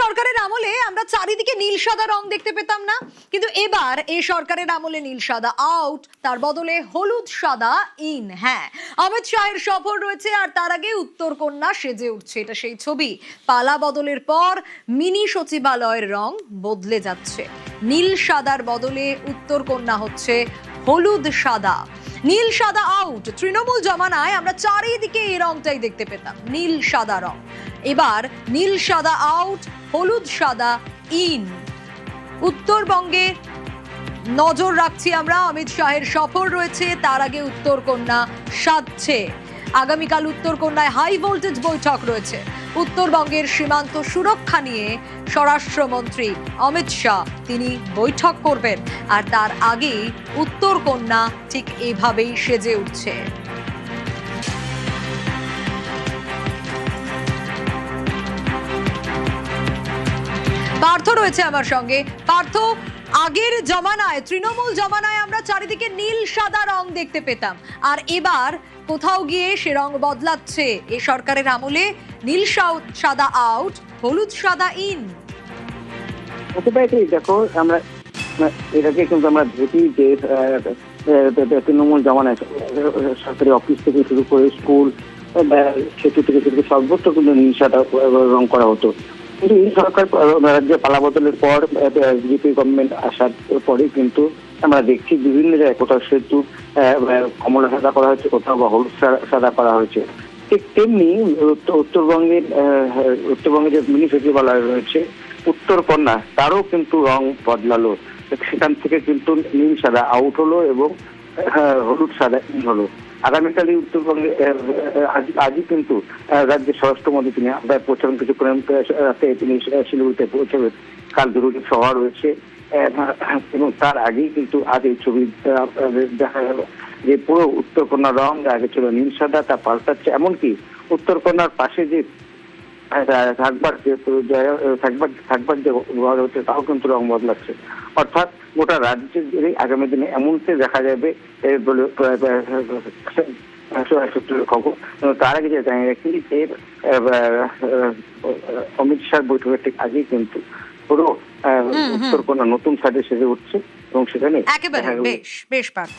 সরকারের আমলে আমরা চারিদিকে নীল সাদা রং দেখতে পেতাম না, কিন্তু এবার এই সরকারের আমলে নীল সাদা আউট, তার বদলে হলুদ সাদা ইন। হ্যাঁ, অমিত শাহের সফর রয়েছে আর তার আগে উত্তরকন্যা সেজে উঠছে। এটা সেই ছবি। পালা বদলের পর মিনি সচিবালয়ের রং বদলে যাচ্ছে। নীল সাদার বদলে উত্তরকন্যা হচ্ছে হলুদ সাদা। নীল সাদা আউট। তৃণমূল জমানায় আমরা চারিদিকে এই রংটাই দেখতে পেতাম, নীল সাদা রং। এবার নীল সাদা আউট, হলুদ সাদা ইন। উত্তরবঙ্গে নজর রাখছি আমরা। অমিত শাহের সফর রয়েছে, তার আগে উত্তরকন্যা সাজছে। আগামীকাল উত্তরকন্যায় হাই ভোল্টেজ বৈঠক রয়েছে। উত্তরবঙ্গের সীমান্ত সুরক্ষা নিয়ে স্বরাষ্ট্রমন্ত্রী অমিত শাহ তিনি বৈঠক করবেন, আর তার আগেই উত্তরকন্যা ঠিক এভাবেই সেজে উঠছে। পার্থ রয়েছে আমার সঙ্গে। পার্থ, আগের জমানায়, তৃণমূল জমানায় আমরা চারিদিকে নীল সাদা রং দেখতে পেতাম, আর এবার কোথাও গিয়ে সে রং বদলাচ্ছে। এ সরকারের আমলে নীল সাদা আউট, হলুদ সাদা ইন। দেখো, আমরা এটাকে কিন্তু আমরা দেখি যে তৃণমূল জমানায় সরকারি অফিস থেকে শুরু করে স্কুল, সেতু থেকে শুরু করে সর্বত্র কিন্তু নীল সাদা রং করা হতো। কিন্তু এই সরকার রাজ্যে পালা বদলের পর, বিজেপি গভর্নমেন্ট আসার পরে কিন্তু আমরা দেখছি বিভিন্ন জায়গায় কোথাও সেতু কমলা সাদা করা হয়েছে, কোথাও বা হলুদ সাদা করা হয়েছে। ঠিক তেমনি উত্তরবঙ্গে যে মিনি সচিবালয় রয়েছে উত্তরকন্যা, তারও কিন্তু রং বদলালো। সেখান থেকে কিন্তু নীল সাদা আউট হলো এবং হলুদ সাদা ইন হলো। আগামীকালই উত্তরবঙ্গে আজই কিন্তু রাজ্যের স্বরাষ্ট্রমন্ত্রী তিনি পৌঁছাবেন, কিছুক্ষণ রাতে তিনি শিলিগুড়িতে পৌঁছাবেন। কাল জরুরি সভা রয়েছে এবং তার আগেই কিন্তু আজ এই ছবি দেখা গেল যে পুরো উত্তরকন্যার রং আগে ছিল নীল সাদা, তা পাল্টাচ্ছে। এমনকি উত্তরকন্যার পাশে যে থাকবার যে ঘর হচ্ছে তাও কিন্তু রং বদলাচ্ছে। অর্থাৎ গোটা রাজ্যের আগামী দিনে এমনটা দেখা যাবে বলে সূত্রের খবর। তার আগে যে জানিয়ে রাখি যে অমিত শাহ বৈঠকের ঠিক আগেই কিন্তু পুরো উত্তরকন্যা নতুন সাজে সেজে উঠছে এবং সেখানে একেবারে বেশ পার্থ।